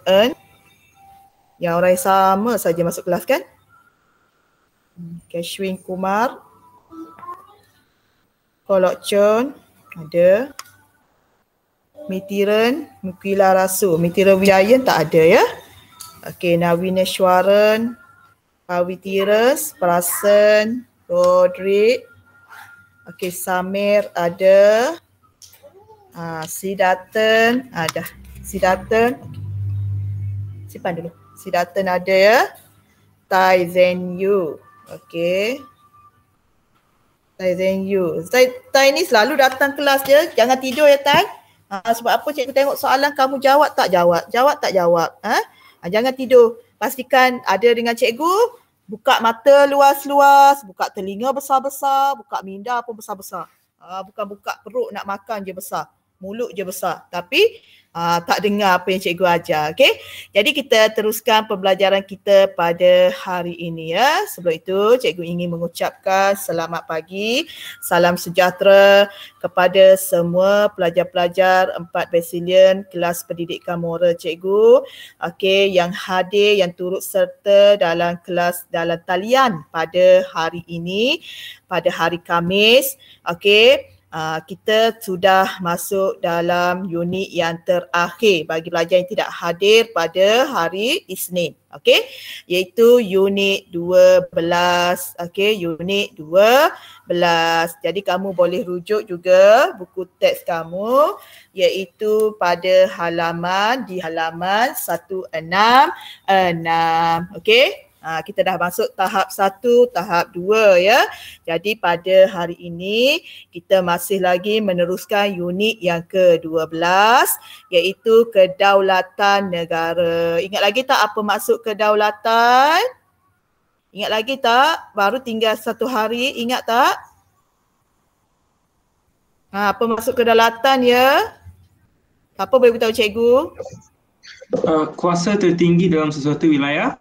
earn. Yang orang yang sama saja masuk kelas kan? Kashwin Kumar. Kolok Chon ada. Mitiran Mukila Rasu. Mitiran Wijayan tak ada ya. Okey, Nawineshwaran, Pawitiras, Prasen, Rodrik. Okey, Samir ada. Siddharthan ada. Siddharthan. Simpan dulu. Siddharthan ada ya. Tai Zen Yu. Okey. Tai Zen Yu. Tai ni selalu datang kelas je. Jangan tidur ya Tai. Sebab apa cikgu tengok soalan kamu jawab tak jawab. Jawab tak jawab. Jangan tidur. Pastikan ada dengan cikgu. Buka mata luas-luas. Buka telinga besar-besar. Buka minda pun besar-besar. Bukan buka perut nak makan je besar. Mulut je besar. Tapi tak dengar apa yang cikgu ajar. Okay? Jadi kita teruskan pembelajaran kita pada hari ini ya. Sebelum itu cikgu ingin mengucapkan selamat pagi, salam sejahtera kepada semua pelajar-pelajar 4 Basilian kelas pendidikan moral cikgu. Okay, yang hadir, yang turut serta dalam kelas dalam talian pada hari ini, pada hari Khamis. Okay. Kita sudah masuk dalam unit yang terakhir bagi pelajar yang tidak hadir pada hari Isnin, okey, iaitu unit 12, okey, unit 12. Jadi kamu boleh rujuk juga buku teks kamu iaitu pada di halaman 166, okey. Kita dah masuk tahap 1, tahap 2 ya. Jadi pada hari ini kita masih lagi meneruskan unit yang ke-12 iaitu kedaulatan negara. Ingat lagi tak apa maksud kedaulatan? Ingat lagi tak? Baru tinggal 1 hari, ingat tak? Apa maksud kedaulatan ya? Apa boleh beritahu cikgu? Kuasa tertinggi dalam sesuatu wilayah.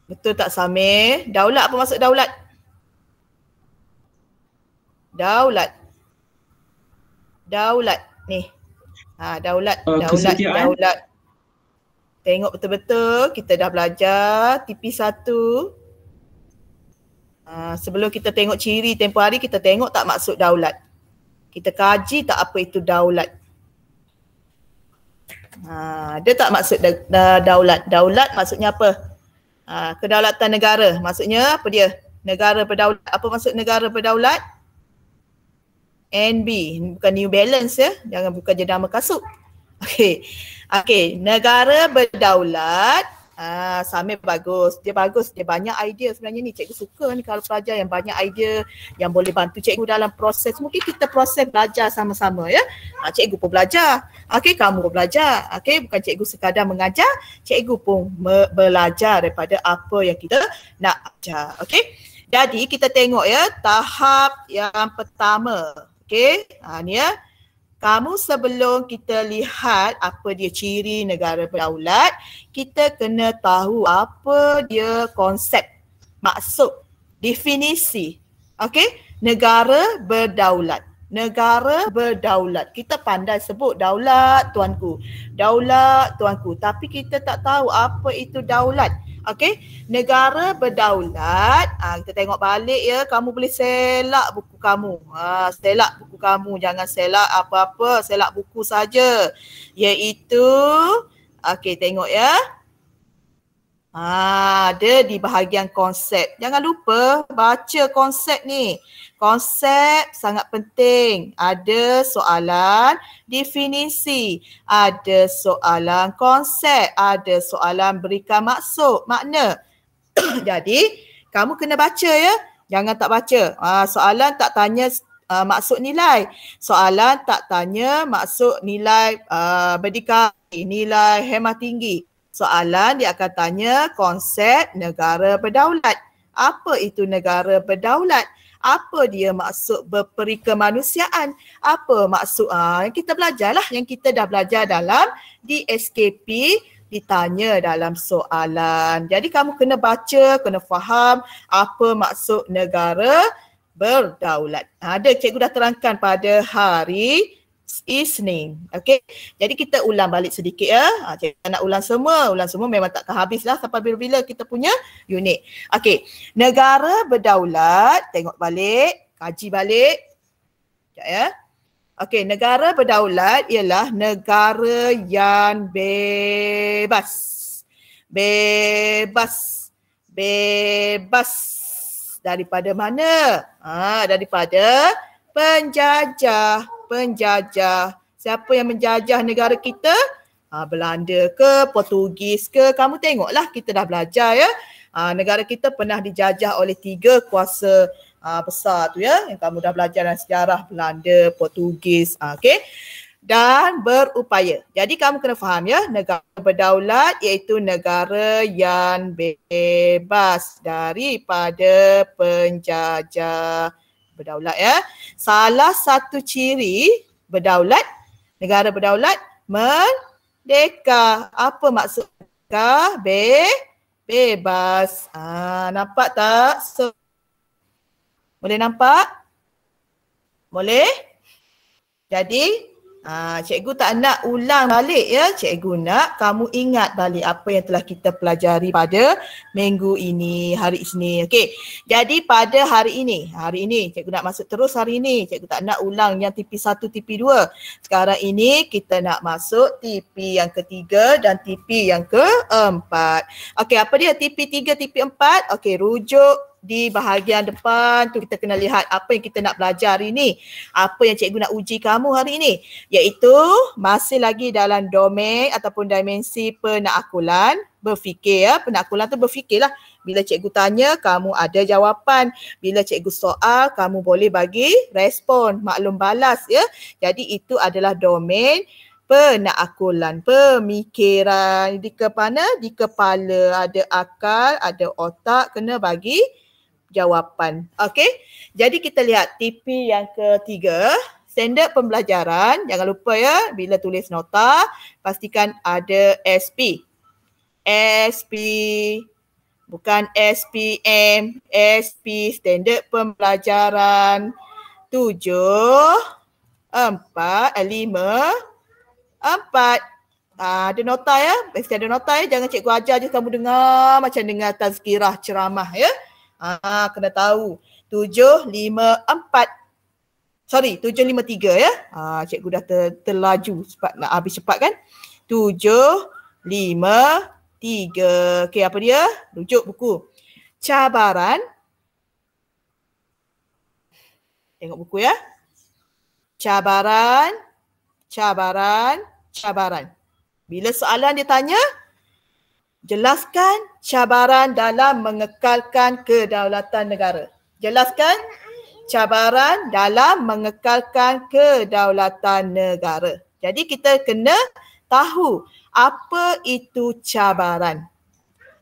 Betul tak Samir? Daulat, apa maksud daulat? Daulat ni. Daulat. Tengok betul-betul, kita dah belajar TP1. Sebelum kita tengok ciri tempoh hari, kita tengok tak maksud daulat. Kita kaji tak apa itu daulat. Ada tak maksud daulat? Daulat maksudnya apa? Kedaulatan negara. Maksudnya apa dia? Negara berdaulat. Apa maksud negara berdaulat? NB. Bukan New Balance ya. Jangan buka jenama kasut. Okey. Negara berdaulat. Samir bagus. Dia bagus. Dia banyak idea sebenarnya ni. Cikgu suka ni kalau pelajar yang banyak idea yang boleh bantu cikgu dalam proses. Mungkin kita proses belajar sama-sama ya. Cikgu pun belajar. Okey, kamu pun belajar. Okey, bukan cikgu sekadar mengajar, cikgu pun belajar daripada apa yang kita nak ajar. Okey. Jadi kita tengok ya tahap yang pertama. Okey. Ni ya. Kamu sebelum kita lihat apa dia ciri negara berdaulat, kita kena tahu apa dia konsep, maksud, definisi. Okey, negara berdaulat. Negara berdaulat. Kita pandai sebut daulat tuanku. Daulat tuanku. Tapi kita tak tahu apa itu daulat. Okey, negara berdaulat. Kita tengok balik ya. Kamu boleh selak buku kamu. Selak buku kamu. Jangan selak apa-apa. Selak buku saja. Iaitu, okey tengok ya. Ada di bahagian konsep. Jangan lupa baca konsep ni. Konsep sangat penting. Ada soalan definisi, ada soalan konsep, ada soalan berikan maksud, makna. Jadi, kamu kena baca ya. Jangan tak baca. Soalan tak tanya maksud nilai. Soalan tak tanya maksud nilai berdikari, nilai hemat tinggi. Soalan dia akan tanya konsep negara berdaulat. Apa itu negara berdaulat? Apa dia maksud berperikemanusiaan? Apa maksud kita belajarlah yang kita dah belajar dalam DSKP ditanya dalam soalan. Jadi kamu kena baca, kena faham apa maksud negara berdaulat. Ada cikgu dah terangkan pada hari evening. Okay. Jadi kita ulang balik sedikit ya. Cikgu nak ulang semua memang takkan habis lah sampai bila-bila kita punya unit. Okay. Negara berdaulat, tengok balik, kaji balik. Sekejap ya. Okay, negara berdaulat ialah negara yang bebas. Bebas daripada mana? Daripada penjajah. Siapa yang menjajah negara kita? Belanda ke, Portugis ke? Kamu tengoklah, kita dah belajar ya. Negara kita pernah dijajah oleh 3 kuasa besar tu ya. Yang kamu dah belajar dalam sejarah Belanda, Portugis. Okay. Dan berupaya. Jadi kamu kena faham ya, negara berdaulat iaitu negara yang bebas daripada penjajah. Berdaulat ya. Salah satu ciri berdaulat, negara berdaulat, merdeka. Apa maksud merdeka? Bebas. Nampak tak? Boleh nampak? Boleh? Jadi cikgu tak nak ulang balik ya. Cikgu nak kamu ingat balik apa yang telah kita pelajari pada minggu ini, hari Isnin. Okey. Jadi pada hari ini cikgu nak masuk terus hari ini. Cikgu tak nak ulang yang TP1, TP2. Sekarang ini kita nak masuk TP yang ketiga dan TP yang keempat. Okey, apa dia TP3, TP4? Okey, rujuk di bahagian depan tu kita kena lihat apa yang kita nak belajar hari ni. Apa yang cikgu nak uji kamu hari ini. Iaitu masih lagi dalam domain ataupun dimensi penakulan berfikir ya. Penakulan tu berfikirlah. Bila cikgu tanya, kamu ada jawapan. Bila cikgu soal, kamu boleh bagi respon, maklum balas ya. Jadi itu adalah domain penakulan, pemikiran. Di kepala ada akal, ada otak, kena bagi jawapan. Okey. Jadi kita lihat TP yang ketiga, standard pembelajaran. Jangan lupa ya, bila tulis nota, pastikan ada SP. SP, bukan SPM. SP, standard pembelajaran 7, 4, 5, 4. Ada nota ya. Mesti ada nota ya. Jangan cikgu ajar je kamu dengar macam dengar tazkirah ceramah ya. Kena tahu. 7, 5, 4. Sorry, 7, 5, 3 ya. Cikgu dah terlaju cepat, nak habis cepat kan. 7, 5, 3. Okey, apa dia? Rujuk buku. Cabaran. Tengok buku ya. Cabaran. Bila soalan dia tanya, jelaskan cabaran dalam mengekalkan kedaulatan negara. Jelaskan cabaran dalam mengekalkan kedaulatan negara. Jadi kita kena tahu apa itu cabaran.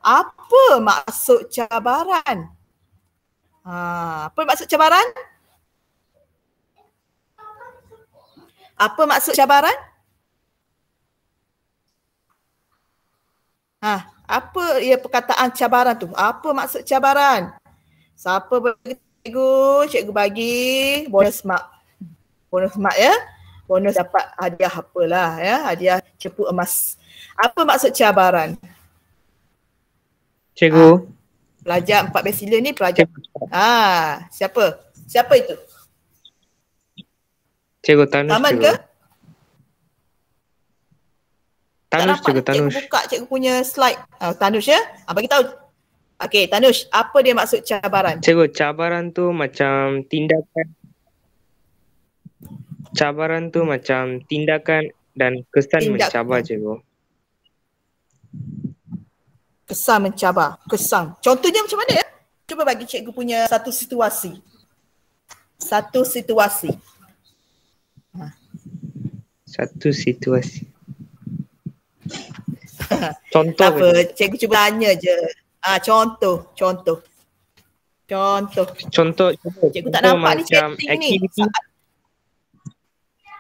Apa maksud cabaran? Apa maksud cabaran? Apa maksud cabaran? Apa ia perkataan cabaran tu? Apa maksud cabaran? Siapa bagi cikgu? Cikgu bagi bonus mark. Bonus mark ya. Bonus dapat hadiah apalah ya. Hadiah cepu emas. Apa maksud cabaran? Cikgu. Pelajar 4 besila ni pelajar. Siapa? Siapa itu? Cikgu Tanus. Taman ke? Tanus, cikgu Tanus. Cikgu buka cikgu punya slide. Tanus ya? Bagi tahu. Okey, Tanus, apa dia maksud cabaran? Cikgu, cabaran tu macam tindakan. Cabaran tu macam tindakan dan kesan mencabar, cikgu. Kesan mencabar. Kesan. Contohnya macam mana ya? Cuba bagi cikgu punya satu situasi. Satu situasi. Contoh apa? Cikgu cuba tanya je. Contoh. Cikgu tak nampak ni chatting ni.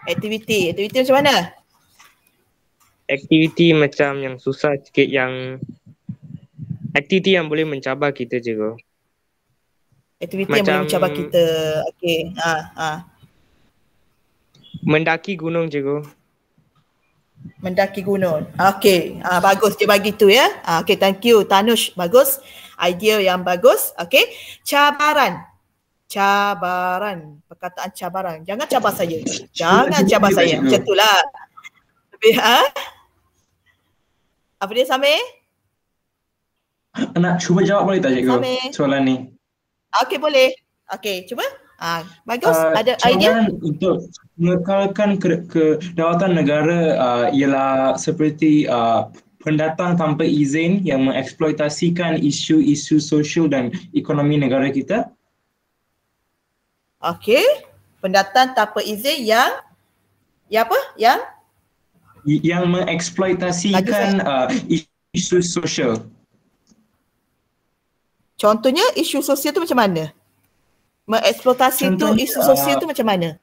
Aktiviti macam mana? Aktiviti macam yang susah sikit, yang aktiviti yang boleh mencabar kita, cikgu. Aktiviti yang boleh mencabar kita. Okey. Mendaki gunung cikgu. Mendaki gunung. Okey, bagus dia bagi tu ya. Okey, thank you Tanush. Bagus. Idea yang bagus. Okey. Cabaran. Cabaran. Perkataan cabaran. Jangan cabar saya. Jangan Cuba cabar juga, saya. cikgu. Macam itulah. Lebih Apa dia Samir? Nak cuba jawab boleh tak cikgu Samir. soalan ni? Okey, boleh. Okey, cuba. Bagus. Ada idea? Cabaran untuk mengekalkan kedaulatan negara ialah seperti pendatang tanpa izin yang mengeksploitasikan isu-isu sosial dan ekonomi negara kita. Okey. Pendatang tanpa izin yang apa? Yang mengeksploitasikan isu sosial. Contohnya isu sosial tu macam mana? Mengeksploitasi tu isu sosial tu macam mana?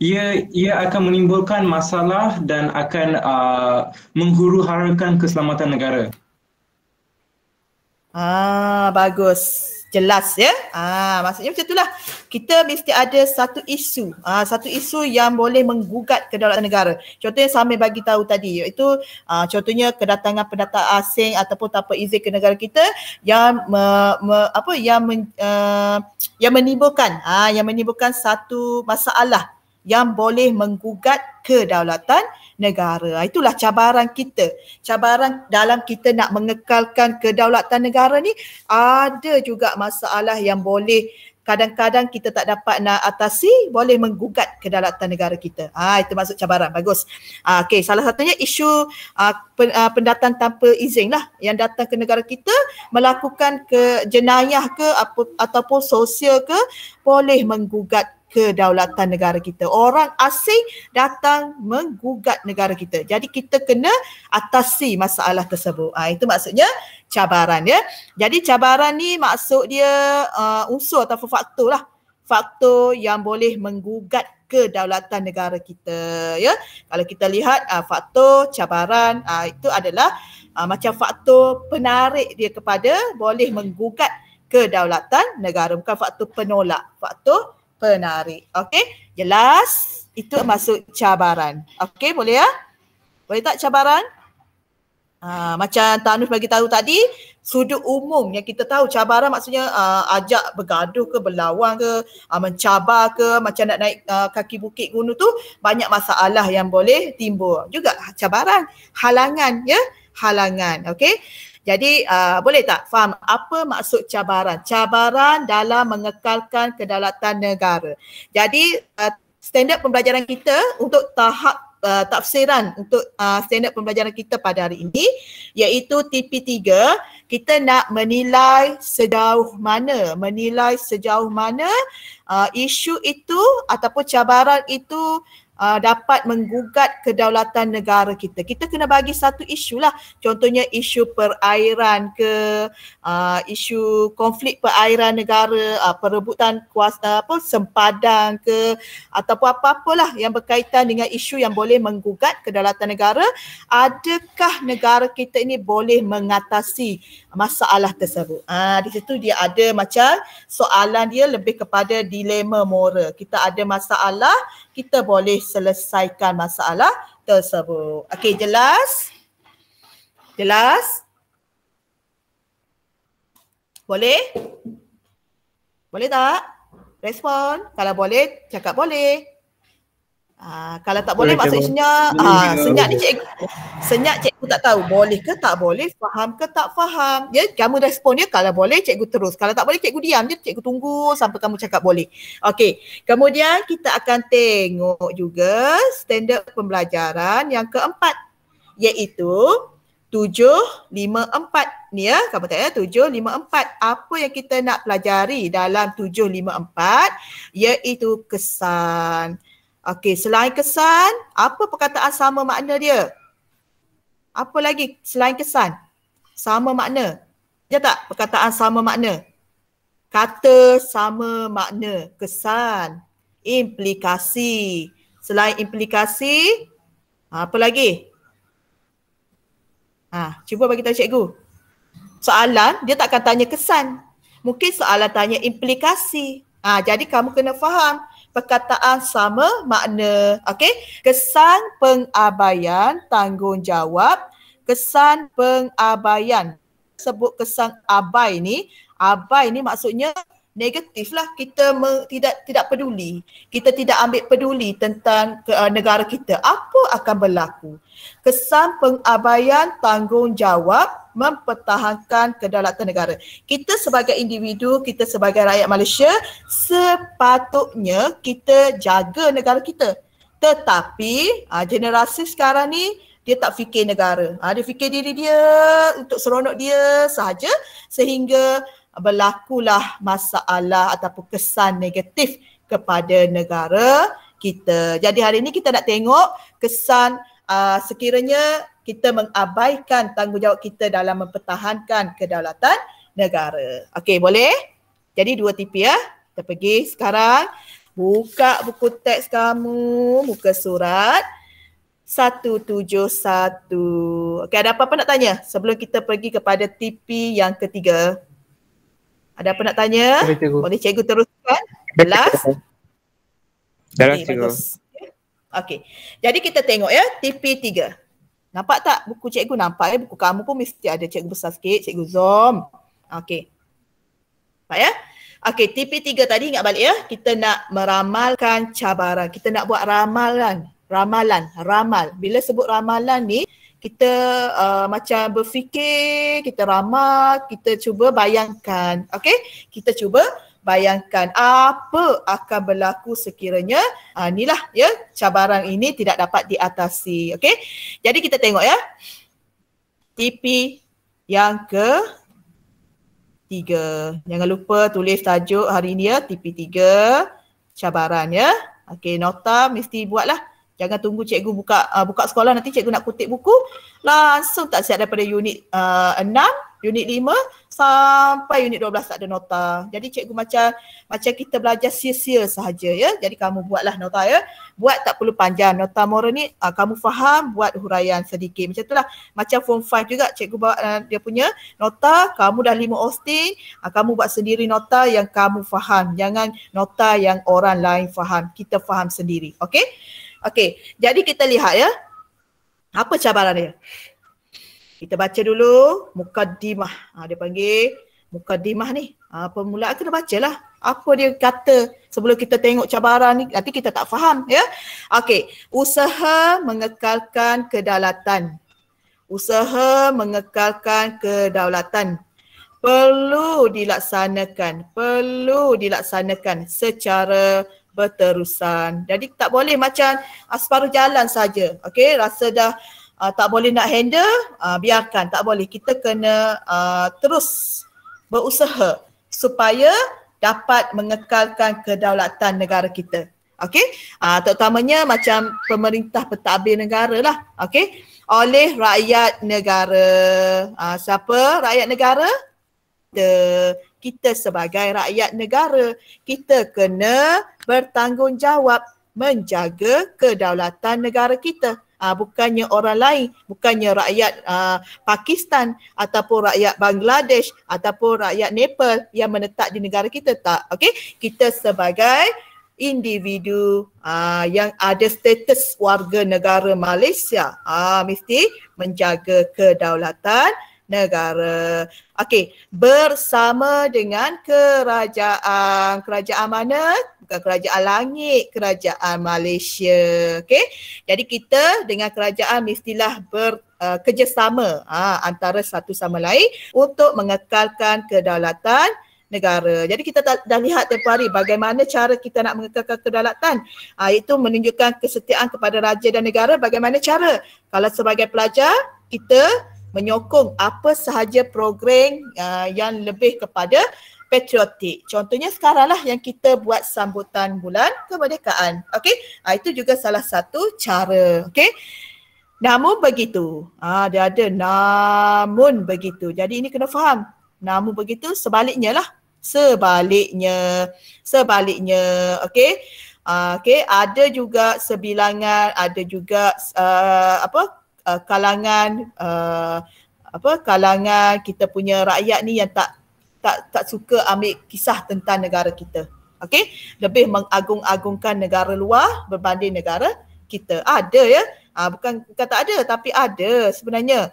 Ia akan menimbulkan masalah dan akan menghuru-harakan keselamatan negara. Bagus. Jelas ya. Maksudnya macam itulah. Kita mesti ada satu isu. Satu isu yang boleh menggugat kedaulatan negara. Contohnya Samir bagi tahu tadi, iaitu contohnya kedatangan pendatang asing ataupun tanpa izin ke negara kita yang yang menimbulkan satu masalah yang boleh menggugat kedaulatan negara. Itulah cabaran kita. Cabaran dalam kita nak mengekalkan kedaulatan negara ni, ada juga masalah yang boleh kadang-kadang kita tak dapat nak atasi, boleh menggugat kedaulatan negara kita. Itu maksud cabaran. Bagus. Okey, salah satunya isu pendatang tanpa izin lah yang datang ke negara kita melakukan jenayah ke ataupun sosial ke, boleh menggugat kedaulatan negara kita. Orang asing datang menggugat negara kita. Jadi kita kena atasi masalah tersebut. Itu maksudnya cabaran ya. Jadi cabaran ni maksud dia unsur atau faktor lah. Faktor yang boleh menggugat kedaulatan negara kita ya. Kalau kita lihat faktor cabaran itu adalah macam faktor penarik dia kepada boleh menggugat kedaulatan negara, bukan faktor penolak, faktor penarik. Okey, jelas? Itu maksud cabaran. Okey, boleh ya? Boleh tak cabaran? Macam Tanush bagi tahu tadi, sudut umum yang kita tahu cabaran maksudnya ajak bergaduh ke, berlawan ke, mencabar ke, macam nak naik kaki bukit gunung tu, banyak masalah yang boleh timbul. Juga cabaran, halangan ya, halangan. Okey. Jadi boleh tak faham apa maksud cabaran? Cabaran dalam mengekalkan kedaulatan negara. Jadi standard pembelajaran kita untuk tahap tafsiran untuk standard pembelajaran kita pada hari ini, iaitu TP3, kita nak menilai sejauh mana isu itu ataupun cabaran itu dapat menggugat kedaulatan negara kita. Kita kena bagi satu isu lah. Contohnya isu perairan ke, isu konflik perairan negara, perebutan kuasa sempadan ke, ataupun apa-apalah yang berkaitan dengan isu yang boleh menggugat kedaulatan negara. Adakah negara kita ini boleh mengatasi masalah tersebut? Di situ dia ada macam soalan dia lebih kepada dilema moral. Kita ada masalah, kita boleh selesaikan masalah tersebut. Okey, jelas? Jelas? Boleh? Boleh tak? Respon. Kalau boleh, cakap boleh. Kalau tak boleh, maksudnya senyap ni cikgu. Senyap cikgu tak tahu boleh ke tak boleh, faham ke tak faham. Ya, kamu respon dia, kalau boleh cikgu terus. Kalau tak boleh cikgu diam je, cikgu tunggu sampai kamu cakap boleh. Okey. Kemudian kita akan tengok juga standard pembelajaran yang keempat, iaitu 754 ni ya, kamu tengok ya, 754. Apa yang kita nak pelajari dalam 754 iaitu kesan. Okey, selain kesan, apa perkataan sama makna dia? Apa lagi selain kesan? Sama makna. Ya tak? Perkataan sama makna. Kata sama makna. Kesan. Implikasi. Selain implikasi, apa lagi? Cuba bagi tahu cikgu. Soalan, dia tak akan tanya kesan. Mungkin soalan tanya implikasi. Jadi kamu kena faham perkataan sama makna. Okey, kesan pengabaian tanggungjawab, kesan pengabaian. Sebut kesan abai ni maksudnya negatif lah. Kita tidak peduli. Kita tidak ambil peduli tentang negara kita. Apa akan berlaku? Kesan pengabaian tanggungjawab mempertahankan kedaulatan negara. Kita sebagai individu, kita sebagai rakyat Malaysia, sepatutnya kita jaga negara kita. Tetapi generasi sekarang ni dia tak fikir negara. Dia fikir diri dia untuk seronok dia sahaja sehingga berlakulah masalah ataupun kesan negatif kepada negara kita. Jadi hari ini kita nak tengok kesan sekiranya kita mengabaikan tanggungjawab kita dalam mempertahankan kedaulatan negara. Okey, boleh? Jadi 2 tipi ya. Kita pergi sekarang. Buka buku teks kamu, muka surat 171. Okey, ada apa-apa nak tanya sebelum kita pergi kepada tipi yang ketiga? Ada apa nak tanya? Boleh cikgu teruskan? Jelas? Jelas, Okey, cikgu. bagus. Okey. Jadi kita tengok ya, tipi 3. Nampak tak buku cikgu? Nampak ya, buku kamu pun mesti ada cikgu besar sikit, cikgu zoom. Okey. Nampak ya? Okey, tipi 3 tadi ingat balik ya. Kita nak meramalkan cabaran. Kita nak buat ramalan. Ramal. Bila sebut ramalan ni, kita macam berfikir, kita ramal, kita cuba bayangkan. Okey? Kita cuba bayangkan apa akan berlaku sekiranya inilah ya, cabaran ini tidak dapat diatasi. Okey? Jadi kita tengok ya. Tipi yang ke-3. Jangan lupa tulis tajuk hari ini ya, tipi 3 cabaran ya. Okey, nota mesti buatlah. Jangan tunggu cikgu buka sekolah nanti cikgu nak kutip buku, langsung tak siap daripada unit 6, unit 5 sampai unit 12 tak ada nota. Jadi cikgu macam kita belajar sia-sia sahaja ya. Jadi kamu buatlah nota ya. Buat tak perlu panjang. Nota moral ni kamu faham, buat huraian sedikit. Macam itulah. Macam form 5 juga cikgu bawa dia punya nota, kamu dah 5 Austin, kamu buat sendiri nota yang kamu faham. Jangan nota yang orang lain faham. Kita faham sendiri. Okey? Okey, jadi kita lihat ya. Apa cabaran dia? Kita baca dulu mukaddimah. Dia panggil mukaddimah ni. Permulaan kena bacalah. Apa dia kata sebelum kita tengok cabaran ni, nanti kita tak faham ya. Okey, usaha mengekalkan kedaulatan. Usaha mengekalkan kedaulatan perlu dilaksanakan secara berterusan. Jadi tak boleh macam separuh jalan saja. Okey, rasa dah tak boleh nak handle, biarkan, tak boleh. Kita kena terus berusaha supaya dapat mengekalkan kedaulatan negara kita. Okey, terutamanya macam pemerintah pentadbir negara lah. Okey, oleh rakyat negara. Siapa rakyat negara? Kita sebagai rakyat negara, kita kena bertanggungjawab menjaga kedaulatan negara kita. Bukannya orang lain, bukannya rakyat Pakistan ataupun rakyat Bangladesh ataupun rakyat Nepal yang menetap di negara kita, tak. Okey, kita sebagai individu yang ada status warga negara Malaysia mesti menjaga kedaulatan negara. Okey, bersama dengan kerajaan. Kerajaan mana? Bukan kerajaan langit, kerajaan Malaysia. Okey. Jadi kita dengan kerajaan mestilah bekerjasama antara satu sama lain untuk mengekalkan kedaulatan negara. Jadi kita dah lihat tempoh hari bagaimana cara kita nak mengekalkan kedaulatan. Itu menunjukkan kesetiaan kepada raja dan negara. Bagaimana cara? Kalau sebagai pelajar, kita menyokong apa sahaja program yang lebih kepada patriotik. Contohnya sekarang lah yang kita buat sambutan bulan kemerdekaan. Okey, itu juga salah satu cara. Okey, namun begitu. Dia ada namun begitu. Jadi ini kena faham. Namun begitu sebaliknya lah. Sebaliknya. Okey. Okey, ada juga sebilangan, ada juga kalangan kalangan kita punya rakyat ni yang tak suka ambil kisah tentang negara kita. Okey, lebih mengagung-agungkan negara luar berbanding negara kita. Ada ya. Bukan tak ada tapi ada sebenarnya.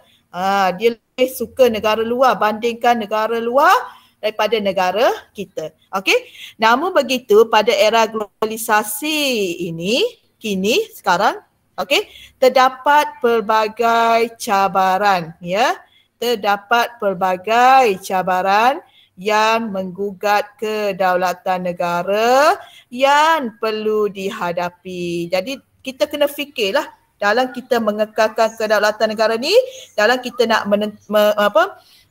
Dia lebih suka negara luar bandingkan negara luar daripada negara kita. Okey. Namun begitu pada era globalisasi ini, kini sekarang, okey, terdapat pelbagai cabaran ya. Terdapat pelbagai cabaran yang menggugat kedaulatan negara yang perlu dihadapi. Jadi kita kena fikirlah dalam kita mengekalkan kedaulatan negara ni, dalam kita nak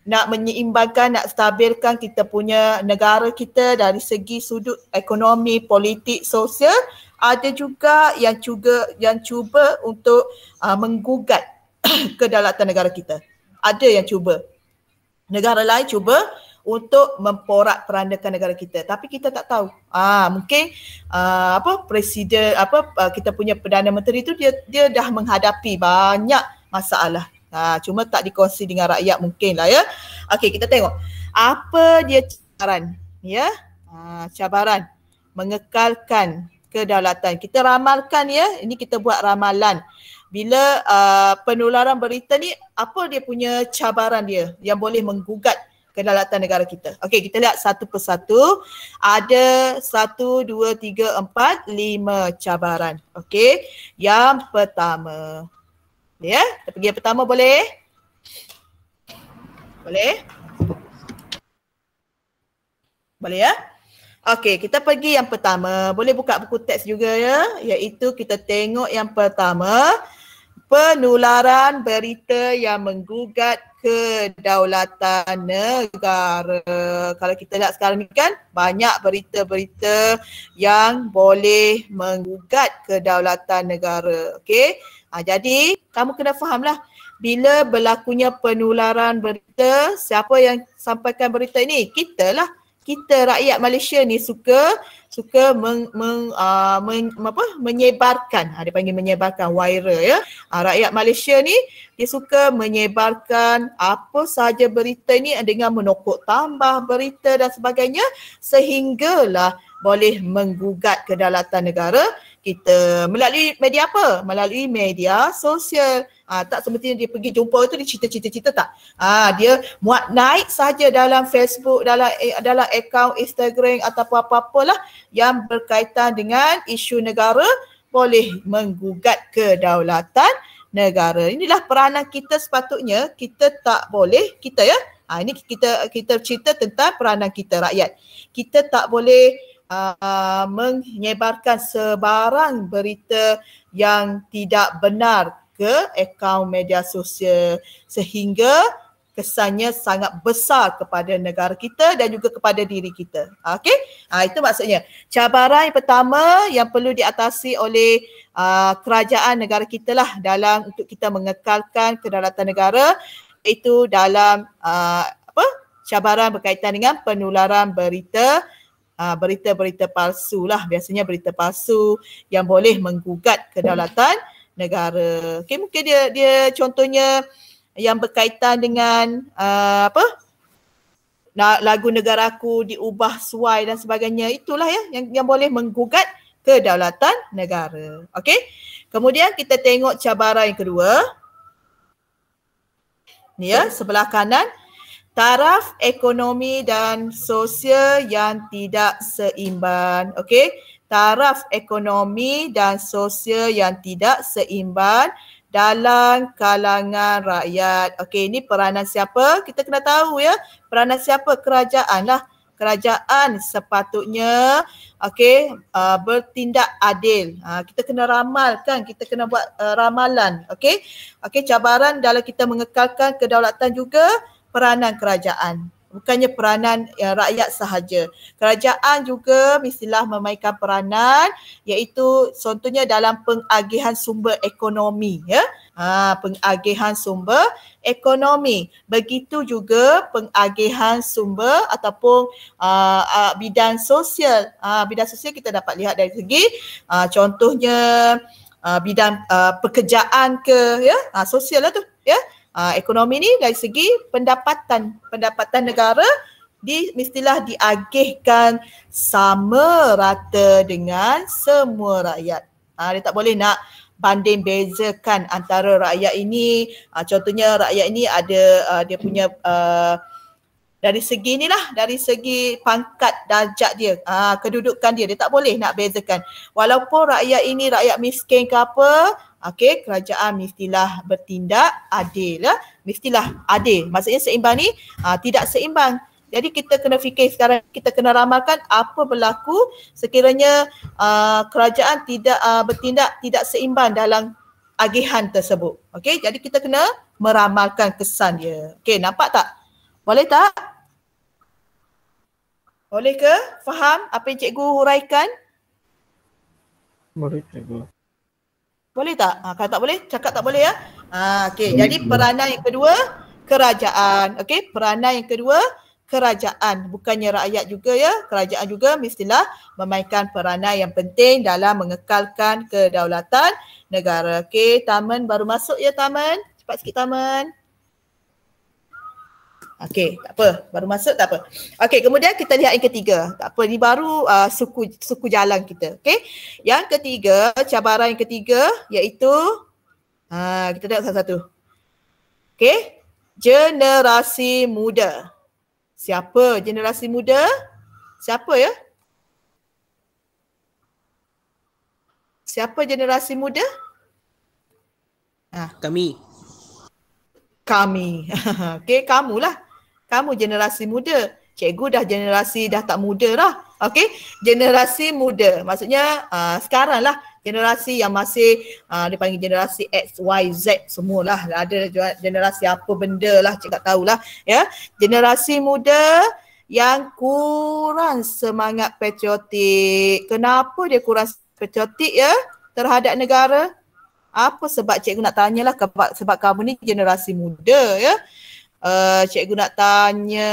nak menyeimbangkan, nak stabilkan kita punya negara kita dari segi sudut ekonomi, politik, sosial, ada juga yang cuba untuk menggugat kedaulatan negara kita. Ada yang cuba. Negara lain cuba untuk memporak-perandakan negara kita, tapi kita tak tahu. Mungkin presiden kita punya Perdana Menteri tu dia dah menghadapi banyak masalah. Cuma tak dikongsi dengan rakyat mungkin lah ya. Okey, kita tengok apa dia cabaran ya. Cabaran mengekalkan kedaulatan. Kita ramalkan ya, ini kita buat ramalan. Bila penularan berita ni, apa dia punya cabaran dia yang boleh menggugat kedaulatan negara kita. Okey, kita lihat satu persatu. Ada 1, 2, 3, 4, 5 cabaran. Okey, yang pertama. Ya, kita pergi yang pertama boleh? Boleh? Boleh ya? Okey, kita pergi yang pertama. Boleh buka buku teks juga ya. Iaitu kita tengok yang pertama. Penularan berita yang menggugat kedaulatan negara. Kalau kita lihat sekarang ni kan banyak berita-berita yang boleh menggugat kedaulatan negara. Okey. Jadi kamu kena fahamlah bila berlakunya penularan berita, siapa yang sampaikan berita ini? Kita lah. Kita rakyat Malaysia ni suka menyebarkan, dia panggil menyebarkan, viral ya. Rakyat Malaysia ni dia suka menyebarkan apa sahaja berita ni dengan menokok tambah berita dan sebagainya sehinggalah boleh menggugat kedaulatan negara kita melalui media apa? Melalui media sosial. Tak semestinya dia pergi jumpa itu dia cerita-cerita tak. Dia muat naik saja dalam Facebook, dalam akaun Instagram ataupun apa-apalah yang berkaitan dengan isu negara boleh menggugat kedaulatan negara. Inilah peranan kita sepatutnya. Kita tak boleh, kita ya. Ini kita cerita tentang peranan kita rakyat. Kita tak boleh menyebarkan sebarang berita yang tidak benar ke akaun media sosial sehingga kesannya sangat besar kepada negara kita dan juga kepada diri kita. Okey? Itu maksudnya. Cabaran yang pertama yang perlu diatasi oleh kerajaan negara kita lah dalam untuk kita mengekalkan kedaulatan negara, iaitu dalam cabaran berkaitan dengan penularan berita-berita palsu lah. Biasanya berita palsu yang boleh menggugat kedaulatan negara. Okay, mungkin dia contohnya yang berkaitan dengan lagu negaraku diubah suai dan sebagainya. Itulah ya yang boleh menggugat kedaulatan negara. Okey. Kemudian kita tengok cabaran yang kedua. Ni ya, sebelah kanan. Taraf ekonomi dan sosial yang tidak seimbang. Okey. Taraf ekonomi dan sosial yang tidak seimbang dalam kalangan rakyat. Okey, ini peranan siapa? Kita kena tahu ya. Peranan siapa? Kerajaan lah. Kerajaan sepatutnya bertindak adil. Kita kena ramalkan, kita kena buat ramalan. Okey, cabaran dalam kita mengekalkan kedaulatan juga peranan kerajaan. Bukannya peranan rakyat sahaja. Kerajaan juga mestilah memainkan peranan, iaitu contohnya dalam pengagihan sumber ekonomi ya. Pengagihan sumber ekonomi. Begitu juga pengagihan sumber ataupun bidang sosial. Bidang sosial kita dapat lihat dari segi contohnya bidang pekerjaan ke ya, sosial lah tu ya. Ekonomi ni dari segi pendapatan negara Mestilah diagihkan sama rata dengan semua rakyat. Dia tak boleh nak banding bezakan antara rakyat ini. Contohnya rakyat ini ada dia punya dari segi ni lah, dari segi pangkat darjat dia, kedudukan dia tak boleh nak bezakan. Walaupun rakyat ini rakyat miskin ke apa, okey, kerajaan mestilah bertindak adil, mestilah adil. Maksudnya seimbang ni tidak seimbang. Jadi kita kena fikir sekarang, kita kena ramalkan apa berlaku sekiranya kerajaan tidak bertindak tidak seimbang dalam agihan tersebut. Okey, jadi kita kena meramalkan kesan dia. Okey, nampak tak? Boleh tak? Boleh ke? Faham apa yang cikgu huraikan? Boleh cikgu. Boleh tak? Kalau tak boleh, cakap tak boleh ya. Okey, jadi peranan yang kedua, kerajaan. Okey, peranan yang kedua, kerajaan. Bukannya rakyat juga ya. Kerajaan juga mestilah memainkan peranan yang penting dalam mengekalkan kedaulatan negara. Okey, Taman baru masuk ya Taman. Cepat sikit Taman. Okey, tak apa. Baru masuk tak apa. Okey, kemudian kita lihat yang ketiga. Tak apa, ni baru suku jalan kita. Okey. Yang ketiga, cabaran yang ketiga iaitu kita tengok satu-satu. Okey. Generasi muda. Siapa generasi muda? Siapa ya? Siapa generasi muda? Kami. Okey, kamulah. Kamu generasi muda. Cikgu dah generasi dah tak muda dah. Okey, generasi muda. Maksudnya sekarang lah generasi yang masih dipanggil generasi X, Y, Z semualah. Ada generasi apa benda lah, cikgu tak tahulah ya. Generasi muda yang kurang semangat patriotik. Kenapa dia kurang patriotik ya terhadap negara? Apa sebab cikgu nak tanyalah sebab kamu ni generasi muda ya. Cikgu nak tanya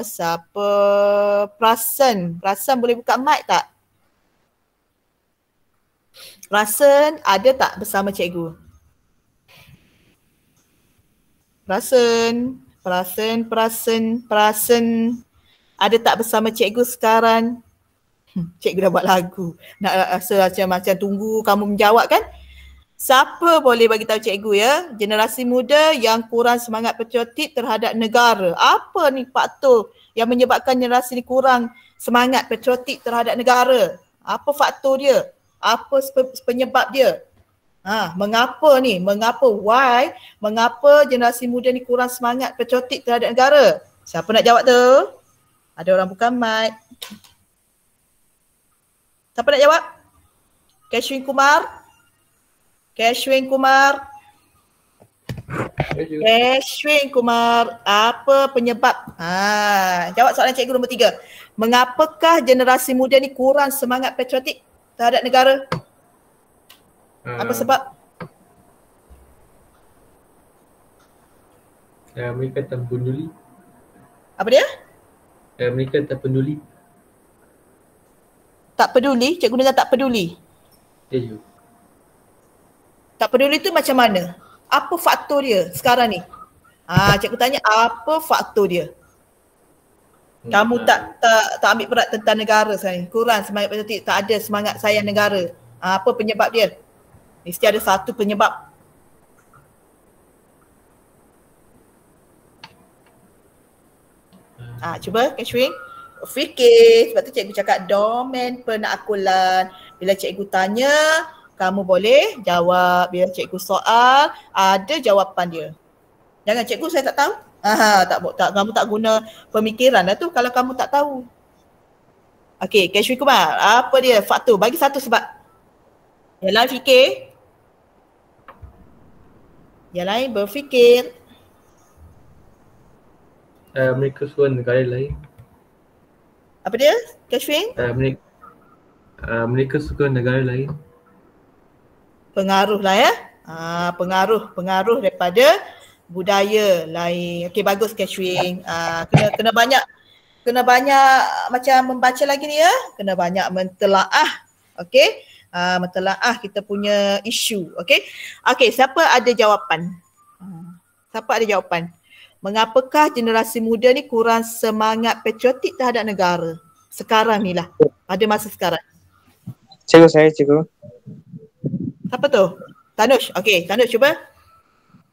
siapa? Prasen. Prasen boleh buka mic tak? Prasen ada tak bersama cikgu? Prasen. Ada tak bersama cikgu sekarang? Cikgu dah buat lagu. Nak rasa macam tunggu kamu menjawab kan? Siapa boleh bagi tahu cikgu ya, generasi muda yang kurang semangat patriotik terhadap negara. Apa ni faktor yang menyebabkan generasi ni kurang semangat patriotik terhadap negara? Apa faktor dia? Apa penyebab dia? Mengapa ni? Why? Mengapa generasi muda ni kurang semangat patriotik terhadap negara? Siapa nak jawab tu? Ada orang buka mic. Siapa nak jawab? Kashwin Kumar. Kashwin Kumar, apa penyebab? Jawab soalan cikgu nombor 3. Mengapakah generasi muda ni kurang semangat patriotik terhadap negara? Apa sebab? Mereka tak peduli. Apa dia? Mereka tak peduli. Tak peduli? Cikgu dengar tak peduli. Ya. Tak peduli tu macam mana? Apa faktor dia sekarang ni? Cikgu tanya apa faktor dia? Kamu tak ambil perat tentang negara sekarang ni. Kurang semangat patriotik, tak ada semangat sayang negara. Apa penyebab dia? Mesti ada satu penyebab. Cuba Kashwin fikir. Sebab tu cikgu cakap domain penakkulan. Bila cikgu tanya, kamu boleh jawab. Bila cikgu soal, ada jawapan dia. Jangan cikgu saya tak tahu. Tak, kamu tak guna pemikiran lah tu kalau kamu tak tahu. Okey, Kashwin Kumar, apa dia faktor? Bagi satu sebab. Yang lain fikir. Yang lain berfikir. Mereka suka negara lain. Apa dia, Kashwin? Mereka suka negara lain. Pengaruh lah ya. Pengaruh daripada budaya lain. Okey, bagus Kashwin. Kena banyak macam membaca lagi ni ya. Kena banyak mentelaah. Okey. Mentelaah kita punya isu. Okey. Okey, siapa ada jawapan? Siapa ada jawapan? mengapakah generasi muda ni kurang semangat patriotik terhadap negara sekarang ni lah, pada masa sekarang? Cikgu. Apa tu? Tanush. Okey, Tanush cuba.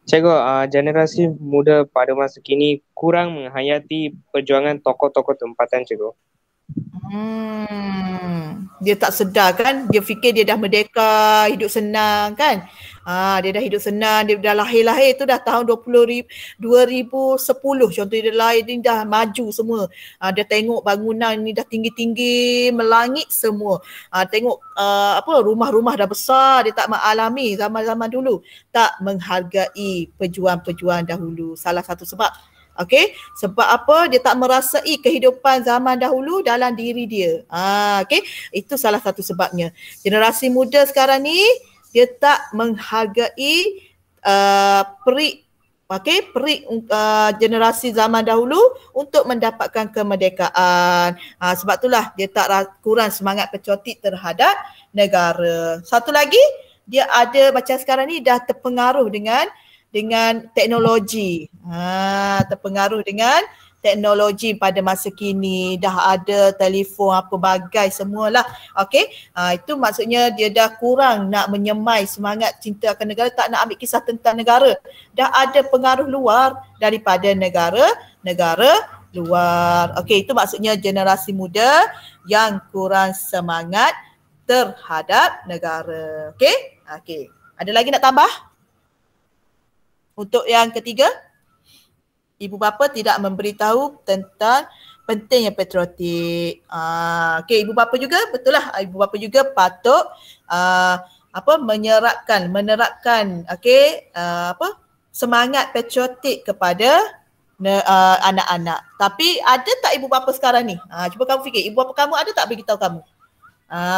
Cikgu, generasi muda pada masa kini kurang menghayati perjuangan tokoh-tokoh tempatan, cikgu. Dia tak sedar kan, dia fikir dia dah merdeka, hidup senang kan. Dia dah hidup senang, dia dah lahir tu dah tahun 2010 contoh dia lahir ni dah maju semua. Dia tengok bangunan ni dah tinggi-tinggi melangit semua. Tengok rumah-rumah dah besar, dia tak mengalami zaman-zaman dulu, tak menghargai pejuang-pejuang dahulu. Salah satu sebab. Okey, sebab apa? Dia tak merasai kehidupan zaman dahulu dalam diri dia. Okey, itu salah satu sebabnya. Generasi muda sekarang ni dia tak menghargai perik generasi zaman dahulu untuk mendapatkan kemerdekaan. Sebab itulah dia tak kurang semangat patriotik terhadap negara. Satu lagi, dia ada macam sekarang ni dah terpengaruh dengan teknologi. Terpengaruh dengan teknologi pada masa kini. Dah ada telefon apa bagai semualah. Okey. Itu maksudnya dia dah kurang nak menyemai semangat cinta akan negara, tak nak ambil kisah tentang negara. Dah ada pengaruh luar daripada negara luar. Okey, itu maksudnya generasi muda yang kurang semangat terhadap negara. Okey? Okey. Ada lagi nak tambah? Untuk yang ketiga, ibu bapa tidak memberitahu tentang pentingnya patriotik. Okey, ibu bapa juga, betul lah, ibu bapa juga patut menerapkan semangat patriotik kepada anak-anak. Tapi ada tak ibu bapa sekarang ni? Cuba kamu fikir, ibu bapa kamu ada tak beritahu kamu?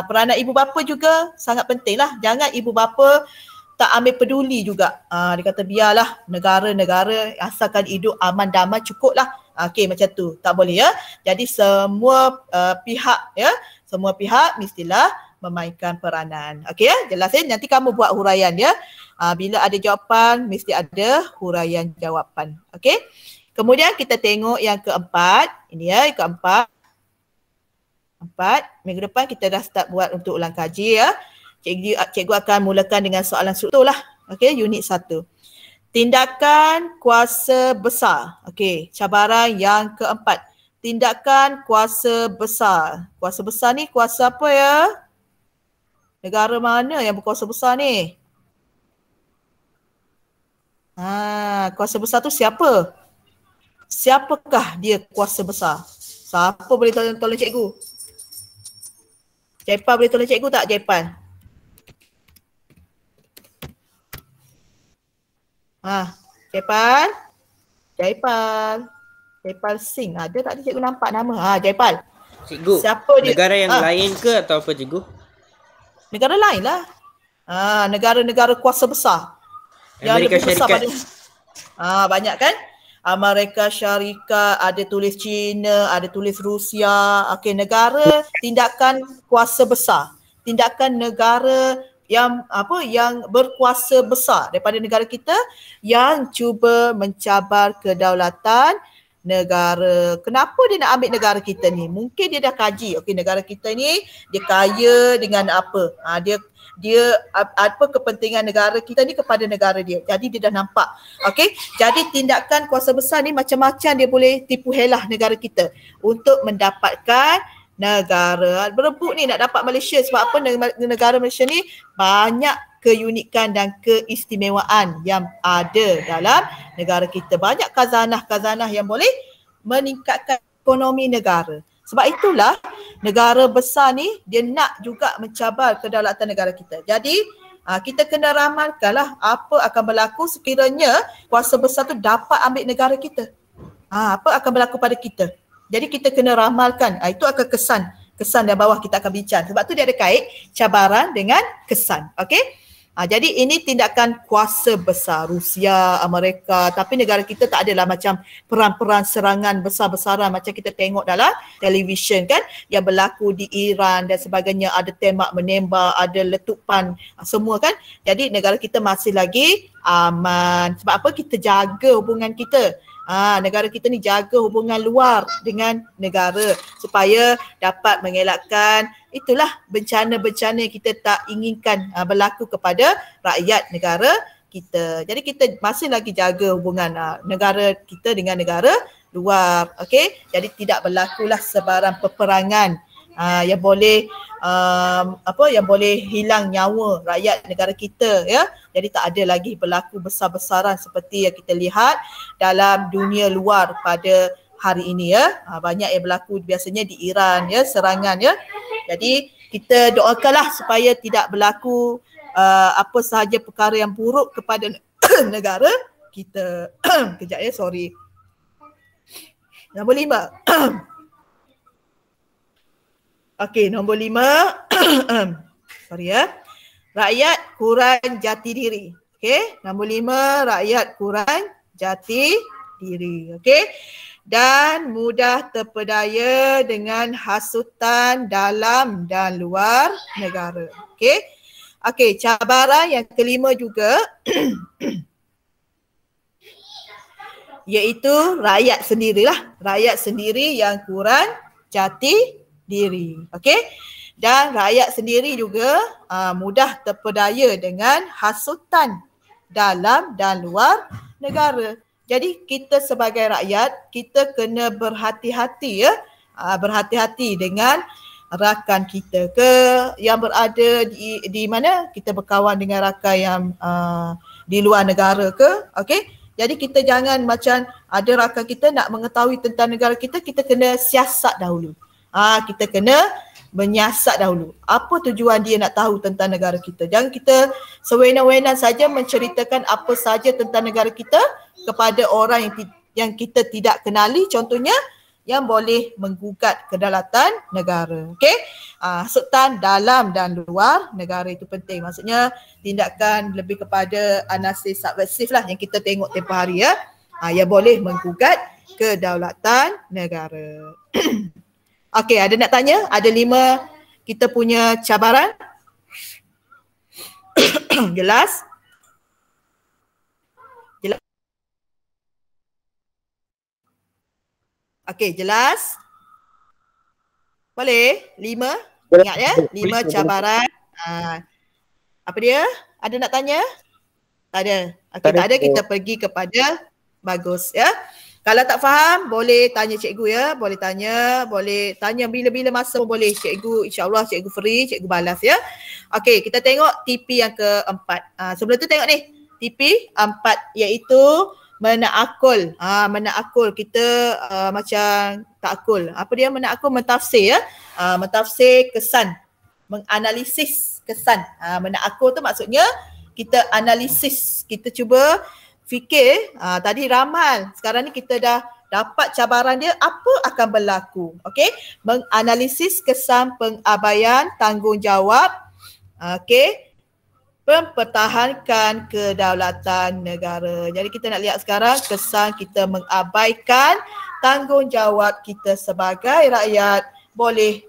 Peranan ibu bapa juga sangat penting lah. Jangan ibu bapa tak ambil peduli juga. Dia kata biarlah negara asalkan hidup aman damai cukup lah. Okey, macam tu. Tak boleh ya. Jadi semua pihak mestilah memainkan peranan. Okey ya, jelas ya. Nanti kamu buat huraian ya. Bila ada jawapan mesti ada huraian jawapan. Okey. Kemudian kita tengok yang keempat. Ini ya, yang keempat. Minggu depan kita dah start buat untuk ulang kaji ya. Cikgu akan mulakan dengan soalan struktur lah. Okey, unit 1. Tindakan kuasa besar. Okey, cabaran yang keempat. Tindakan kuasa besar. Kuasa besar ni kuasa apa ya? Negara mana yang berkuasa besar ni? Kuasa besar tu siapa? Siapakah dia kuasa besar? Siapa boleh tolong cikgu? Jaipal boleh tolong cikgu tak, Jaipal? Jaipal Singh. Ada tak ada cikgu nampak nama? Jaipal. Cikgu, siapa dia? Negara yang lain ke atau apa cikgu? Negara lain lah. Negara-negara kuasa besar. Amerika Syarikat. Banyak kan? Amerika Syarikat, ada tulis China, ada tulis Rusia. Okey, negara tindakan kuasa besar. Tindakan negara yang berkuasa besar daripada negara kita yang cuba mencabar kedaulatan negara. Kenapa dia nak ambil negara kita ni? Mungkin dia dah kaji. Okey, negara kita ni dia kaya dengan apa? Dia apa kepentingan negara kita ni kepada negara dia. Jadi dia dah nampak. Okey, jadi tindakan kuasa besar ni macam-macam dia boleh tipu helah negara kita untuk mendapatkan negara. Berebut ni nak dapat Malaysia. Sebab apa? Negara Malaysia ni banyak keunikan dan keistimewaan yang ada dalam negara kita. Banyak khazanah-khazanah yang boleh meningkatkan ekonomi negara. Sebab itulah negara besar ni dia nak juga mencabar kedaulatan negara kita. Jadi kita kena ramalkanlah apa akan berlaku sekiranya kuasa besar tu dapat ambil negara kita. Apa akan berlaku pada kita. Jadi kita kena ramalkan. Itu akan kesan yang bawah kita akan bincang. Sebab tu dia ada kait cabaran dengan kesan. Okey. Jadi ini tindakan kuasa besar Rusia, Amerika, tapi negara kita tak adalah macam perang-perang serangan besar-besaran macam kita tengok dalam televisyen kan, yang berlaku di Iran dan sebagainya, ada tembak menembak, ada letupan semua kan. Jadi negara kita masih lagi aman. Sebab apa? Kita jaga hubungan kita. Negara kita ni jaga hubungan luar dengan negara supaya dapat mengelakkan itulah bencana-bencana yang kita tak inginkan berlaku kepada rakyat negara kita. Jadi kita masih lagi jaga hubungan negara kita dengan negara luar. Okey, jadi tidak berlakulah sebarang peperangan yang boleh yang boleh hilang nyawa rakyat negara kita, ya. Jadi tak ada lagi berlaku besar-besaran seperti yang kita lihat dalam dunia luar pada hari ini, ya. Banyak yang berlaku biasanya di Iran, ya, serangan, ya. Jadi kita doakanlah supaya tidak berlaku apa sahaja perkara yang buruk kepada negara kita. Kejap ya, sorry. Nombor 5. Okey, nombor 5. Sorry ya. Rakyat kurang jati diri. Okey, nombor 5, rakyat kurang jati diri. Okey. Dan mudah terpedaya dengan hasutan dalam dan luar negara. Okey. Okey, cabaran yang kelima juga iaitu rakyat sendirilah. Rakyat sendiri yang kurang jati diri. Okey. Dan rakyat sendiri juga mudah terpedaya dengan hasutan dalam dan luar negara. Jadi kita sebagai rakyat, kita kena berhati-hati, ya. Berhati-hati dengan rakan kita ke yang berada di mana kita berkawan dengan rakan yang di luar negara ke. Okey. Jadi kita jangan macam ada rakan kita nak mengetahui tentang negara kita, kita kena siasat dahulu. Kita kena menyiasat dahulu. Apa tujuan dia nak tahu tentang negara kita. Jangan kita sewenang-wenang saja menceritakan apa saja tentang negara kita kepada orang yang kita tidak kenali, contohnya yang boleh menggugat kedaulatan negara. Okey? Hasutan dalam dan luar negara itu penting. Maksudnya tindakan lebih kepada anasir subversif lah yang kita tengok tempoh hari, ya. Yang boleh menggugat kedaulatan negara. Okey, ada nak tanya? Ada 5 kita punya cabaran. Jelas? Jelas? Okey, jelas? Boleh? 5? Ingat ya? 5 cabaran. Apa dia? Ada nak tanya? Tak ada. Okey, tak ada, kita pergi kepada bagus, ya. Kalau tak faham, boleh tanya cikgu, ya. Boleh tanya bila-bila masa pun boleh. Cikgu, insyaAllah cikgu free, cikgu balas, ya. Okey, kita tengok TP yang keempat. Sebelum tu tengok ni, TP 4 iaitu menakul. Menakul kita macam takul. Apa dia menakul? Mentafsir, ya. Mentafsir kesan. Menganalisis kesan. Menakul tu maksudnya kita analisis. Kita cuba fikir, tadi ramal, sekarang ni kita dah dapat cabaran dia, apa akan berlaku. Okey, menganalisis kesan pengabaian tanggungjawab, okey, mempertahankan kedaulatan negara. Jadi kita nak lihat sekarang kesan kita mengabaikan tanggungjawab kita sebagai rakyat boleh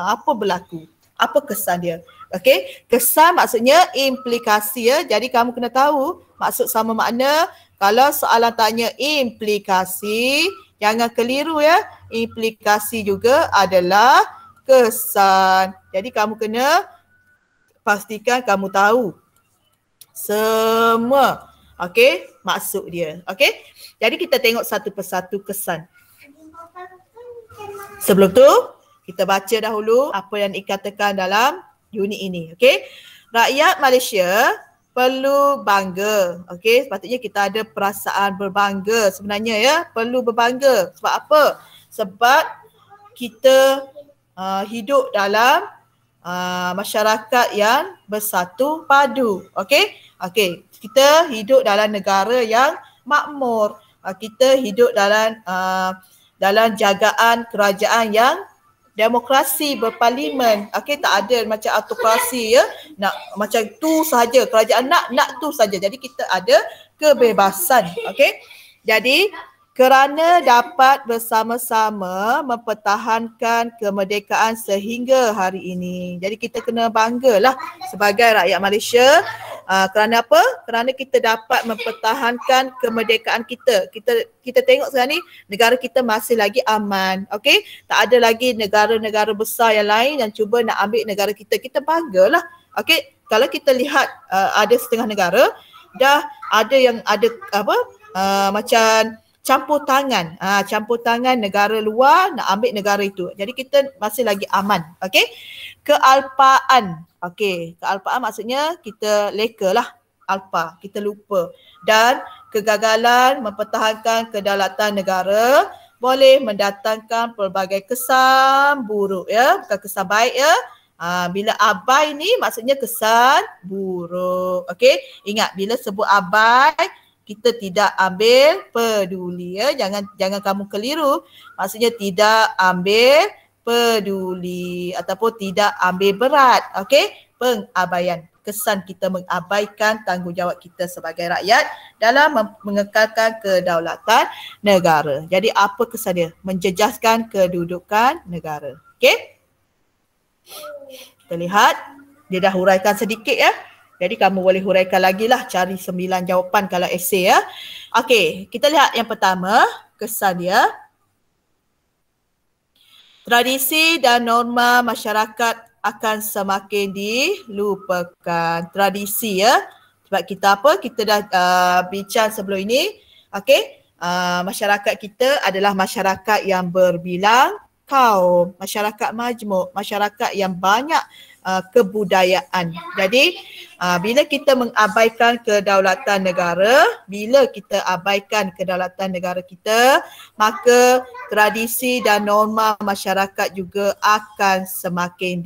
apa berlaku, apa kesan dia. Okey, kesan maksudnya implikasi, ya. Jadi kamu kena tahu maksud sama makna. Kalau soalan tanya implikasi, jangan keliru, ya. Implikasi juga adalah kesan. Jadi kamu kena pastikan kamu tahu semua, okey, maksud dia. Okey, jadi kita tengok satu persatu kesan. Sebelum tu kita baca dahulu apa yang dikatakan dalam unit ini. Okey, rakyat Malaysia perlu bangga. Okey, sepatutnya kita ada perasaan berbangga sebenarnya, ya. Perlu berbangga. Sebab apa? Sebab kita hidup dalam masyarakat yang bersatu padu. Okey? Okey, kita hidup dalam negara yang makmur. Kita hidup dalam jagaan kerajaan yang demokrasi berparlimen. Okey, tak ada macam autokrasi, ya. Nak macam tu sahaja, kerajaan nak tu saja. Jadi kita ada kebebasan. Okey. Jadi kerana dapat bersama-sama mempertahankan kemerdekaan sehingga hari ini. Jadi kita kena banggalah sebagai rakyat Malaysia Kerana apa? Kerana kita dapat mempertahankan kemerdekaan kita. Kita tengok sekarang ni negara kita masih lagi aman. Okey? Tak ada lagi negara-negara besar yang lain yang cuba nak ambil negara kita. Kita banggalah. Okey? Kalau kita lihat ada setengah negara dah ada yang ada macam campur tangan negara luar nak ambil negara itu. Jadi kita masih lagi aman. Okey. Kealpaan. Okey, kealpaan maksudnya kita leka lah. Alpa, kita lupa. Dan kegagalan mempertahankan kedaulatan negara boleh mendatangkan pelbagai kesan buruk ya, bukan kesan baik ya. Bila abai ni maksudnya kesan buruk. Okey, ingat bila sebut abai kita tidak ambil peduli ya. Jangan kamu keliru. Maksudnya tidak ambil peduli ataupun tidak ambil berat. Okey? Pengabaian. Kesan kita mengabaikan tanggungjawab kita sebagai rakyat dalam mengekalkan kedaulatan negara. Jadi apa kesan dia? Menjejaskan kedudukan negara. Okey? Kita lihat dia dah huraikan sedikit ya. Jadi kamu boleh huraikan lagi lah, cari 9 jawapan kalau esei ya. Okey, kita lihat yang pertama, kesan dia. Tradisi dan norma masyarakat akan semakin dilupakan. Tradisi ya. Sebab kita apa? Kita dah bincang sebelum ini. Okey, masyarakat kita adalah masyarakat yang berbilang kaum, masyarakat majmuk, masyarakat yang banyak kebudayaan. Jadi bila kita mengabaikan kedaulatan negara, bila kita abaikan kedaulatan negara kita, maka tradisi dan norma masyarakat juga akan semakin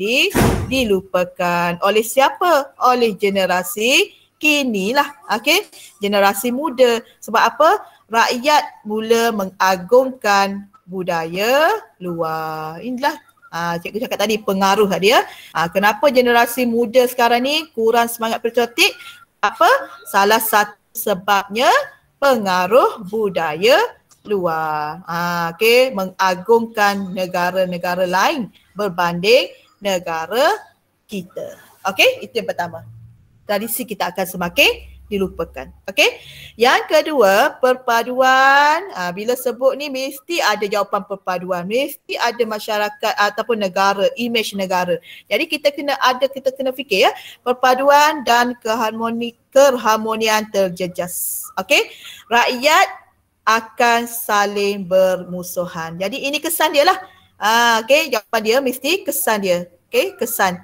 dilupakan. Oleh siapa? Oleh generasi kini lah. Okey, generasi muda. Sebab apa? Rakyat mula mengagungkan budaya luar. Inilah cikgu cakap tadi pengaruh dia. Kenapa generasi muda sekarang ni kurang semangat patriotik? Apa? Salah satu sebabnya pengaruh budaya luar. Okey, mengagungkan negara-negara lain berbanding negara kita. Okey, itu yang pertama. Tradisi kita akan semakin dilupakan. Okey. Yang kedua, perpaduan. Bila sebut ni mesti ada jawapan perpaduan. Mesti ada masyarakat ataupun negara, imej negara. Jadi kita kena fikir ya, perpaduan dan keharmonian terjejas. Okey. Rakyat akan saling bermusuhan. Jadi ini kesan dia lah. Okey, jawapan dia mesti kesan dia. Okey, kesan.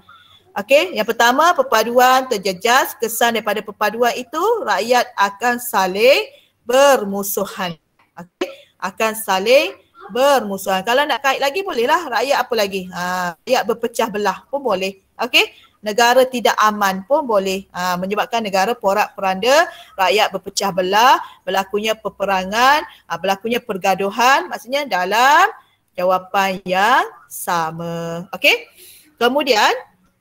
Okey, yang pertama perpaduan terjejas, kesan daripada perpaduan itu rakyat akan saling bermusuhan. Okey, akan saling bermusuhan. Kalau nak kait lagi bolehlah, rakyat apa lagi? Rakyat berpecah belah pun boleh. Okey, negara tidak aman pun boleh. Menyebabkan negara porak-poranda, rakyat berpecah belah, berlakunya peperangan, berlakunya pergaduhan, maksudnya dalam jawapan yang sama. Okey. Kemudian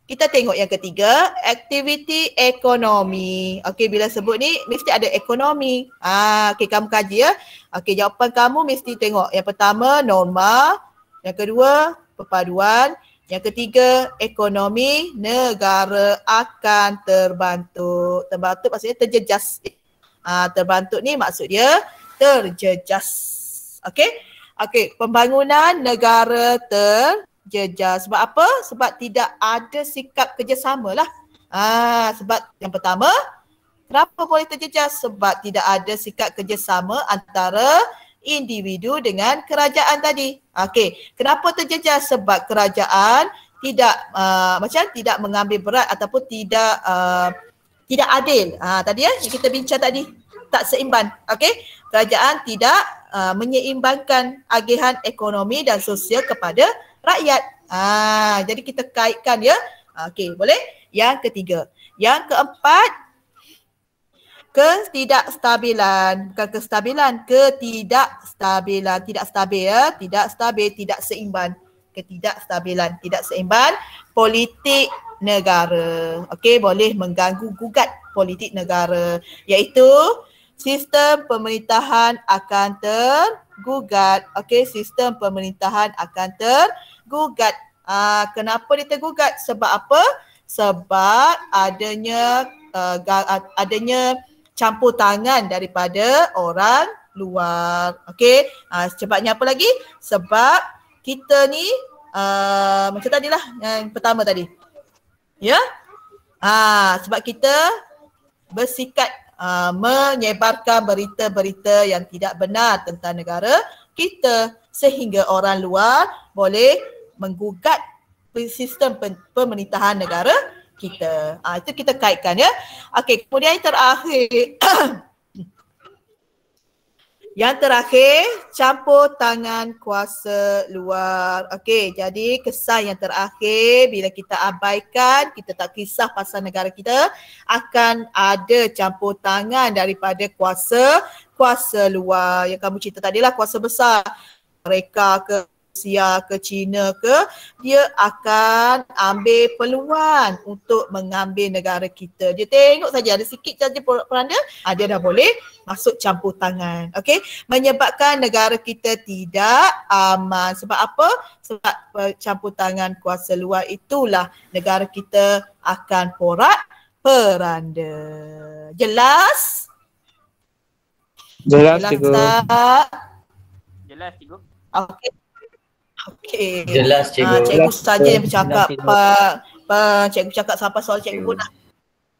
kita tengok yang ketiga, aktiviti ekonomi. Okey, bila sebut ni mesti ada ekonomi. Okey, kamu kaji ya. Okey, jawapan kamu mesti tengok. Yang pertama norma, yang kedua perpaduan, yang ketiga ekonomi, negara akan terbantu. Terbantu maksudnya terjejas. Terbantu ni maksud dia terjejas. Okey? Okey, pembangunan negara terjejas. Sebab apa? Sebab tidak ada sikap kerjasama lah. Sebab yang pertama, kenapa boleh terjejas? Sebab tidak ada sikap kerjasama antara individu dengan kerajaan tadi. Okey, kenapa terjejas? Sebab kerajaan tidak tidak mengambil berat ataupun tidak adil. Tadi ya yang kita bincang tadi, tak seimbang. Okey, kerajaan tidak menyeimbangkan agihan ekonomi dan sosial kepada rakyat. Jadi kita kaitkan ya. Okey, boleh? Yang ketiga. Yang keempat, ketidakstabilan. Bukan kestabilan, ketidakstabilan. Tidak stabil ya, tidak stabil, tidak seimbang. Ketidakstabilan, tidak seimbang politik negara. Okey, boleh mengganggu gugat politik negara, iaitu sistem pemerintahan akan tergugat. Okey, sistem pemerintahan akan tergugat. Kenapa dia tergugat? Sebab apa? Sebab adanya adanya campur tangan daripada orang luar. Okey, sebabnya apa lagi? Sebab kita ni macam tadilah yang pertama tadi. Ya? Sebab kita bersikap menyebarkan berita-berita yang tidak benar tentang negara kita sehingga orang luar boleh menggugat sistem pemerintahan negara kita. Itu kita kaitkan ya. Okey, kemudian yang terakhir yang terakhir, campur tangan kuasa luar. Okey, jadi kesan yang terakhir bila kita abaikan, kita tak kisah pasal negara kita, akan ada campur tangan daripada kuasa luar. Yang kamu cerita tadi lah, kuasa besar. Mereka ke Rusia ke China ke, dia akan ambil peluang untuk mengambil negara kita. Dia tengok saja ada sikit saja peranda, dia dah boleh masuk campur tangan. Okey, menyebabkan negara kita tidak aman. Sebab apa? Sebab campur tangan kuasa luar itulah negara kita akan porak-peranda. Jelas? Jelas cikgu. Tak? Jelas cikgu. Okey. Okey. Jelas cikgu. Cikgu saja yang bercakap. Jelas, Cikgu cakap sampai soal cikgu pun dah.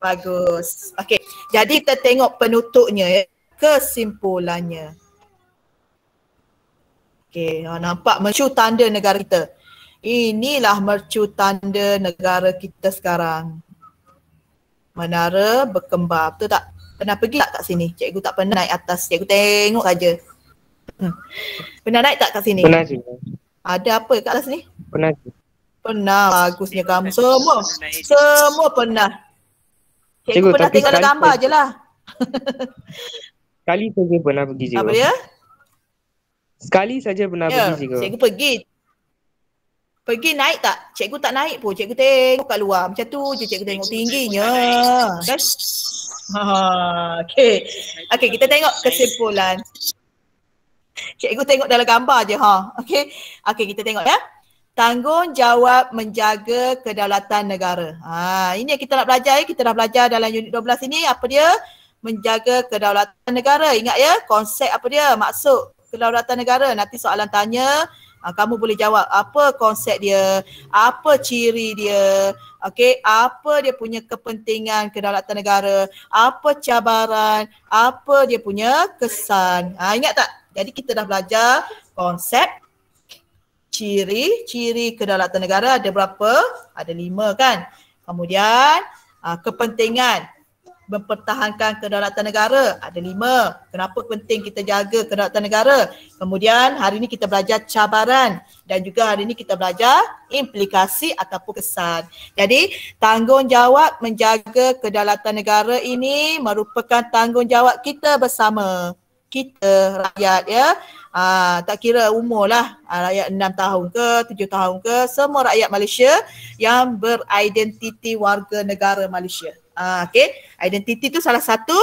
Bagus. Okey. Jadi kita tengok penutupnya ya. Kesimpulannya. Okey, nampak mercu tanda negara kita. Inilah mercu tanda negara kita sekarang. Menara berkembar. Betul tak? Pernah pergi tak kat sini? Cikgu tak pernah naik atas. Cikgu tengok saja. Pernah naik tak kat sini? Pernah cikgu. Ada apa kat atas ni? Pernah cikgu. Pernah. Bagusnya kamu. Semua pernah. Cikgu Cikgu, pernah tapi tengok dalam sekali gambar je lah. Sekali saja pernah pergi cikgu. Apa dia? Sekali saja pernah Ya, pergi cikgu. cikgu pergi. Pergi naik tak? Cikgu tak naik pun. Cikgu tengok kat luar. Macam tu je cikgu tengok tingginya. Kan? Okey. Okey, kita tengok kesimpulan. Cikgu tengok dalam gambar je Okey. Okey, kita tengok ya. Tanggungjawab menjaga kedaulatan negara. Ini yang kita nak belajar ya. Kita dah belajar dalam unit 12 ini apa dia? Menjaga kedaulatan negara. Ingat ya, konsep apa dia? Maksud kedaulatan negara. Nanti soalan tanya, kamu boleh jawab apa konsep dia, apa ciri dia, okey, apa dia punya kepentingan kedaulatan negara, apa cabaran, apa dia punya kesan. Ingat tak? Jadi kita dah belajar konsep, ciri kedaulatan negara ada berapa? Ada 5 kan? Kemudian kepentingan mempertahankan kedaulatan negara ada 5. Kenapa penting kita jaga kedaulatan negara? Kemudian hari ini kita belajar cabaran dan juga hari ini kita belajar implikasi ataupun kesan. Jadi tanggungjawab menjaga kedaulatan negara ini merupakan tanggungjawab kita bersama. Kita rakyat ya. Tak kira umur lah, rakyat 6 tahun ke 7 tahun ke, semua rakyat Malaysia yang beridentiti warga negara Malaysia. Okey, identiti tu salah satu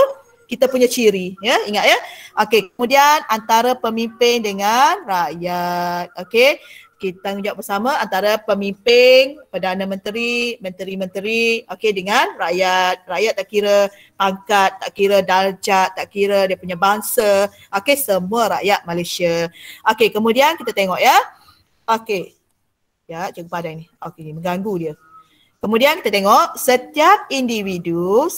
kita punya ciri ya, ingat ya. Okey, kemudian antara pemimpin dengan rakyat. Okey, kita tanggungjawab bersama antara pemimpin, Perdana Menteri, menteri-menteri, okey, dengan rakyat. Rakyat tak kira pangkat, tak kira darjat, tak kira dia punya bangsa. Okey, semua rakyat Malaysia. Okey, kemudian kita tengok ya. Okey. Ya, cikgu padang ni. Okey, mengganggu dia. Kemudian kita tengok setiap individu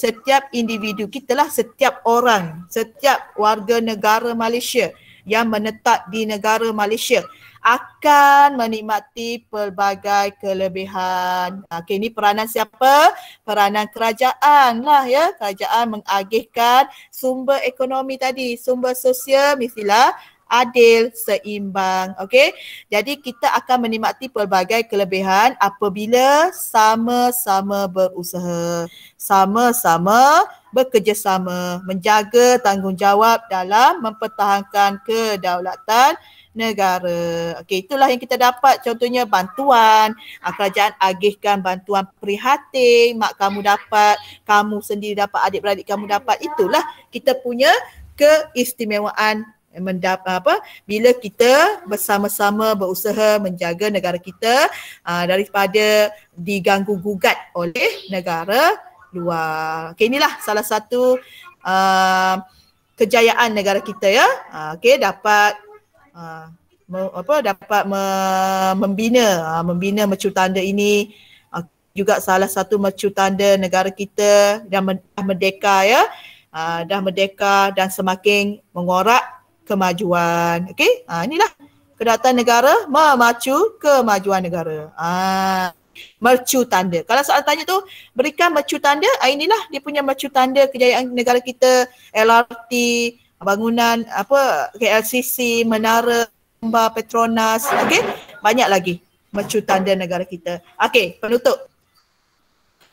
kita lah, setiap orang, setiap warga negara Malaysia yang menetap di negara Malaysia akan menikmati pelbagai kelebihan. Okey, ini peranan siapa? Peranan kerajaan lah ya. Kerajaan mengagihkan sumber ekonomi tadi, sumber sosial mestilah adil, seimbang. Okey. Jadi kita akan menikmati pelbagai kelebihan apabila sama-sama berusaha, sama-sama bekerjasama, menjaga tanggungjawab dalam mempertahankan kedaulatan negara. Okey, itulah yang kita dapat, contohnya bantuan, kerajaan agihkan bantuan prihatin, mak kamu dapat, kamu sendiri dapat, adik-beradik kamu dapat. Itulah kita punya keistimewaan bila kita bersama-sama berusaha menjaga negara kita daripada diganggu gugat oleh negara luar. Okey, inilah salah satu kejayaan negara kita ya. Okey, dapat membina mercutanda ini. Juga salah satu mercutanda negara kita dah merdeka ya. Dah merdeka dan semakin mengorak kemajuan. Okey, inilah kedaulatan negara memacu kemajuan negara. Mercutanda. Kalau soal tanya tu, berikan mercutanda, inilah dia punya mercutanda kejayaan negara kita, LRT, bangunan KLCC, menara, Petronas, okey, banyak lagi mercutanda negara kita. Okey, penutup.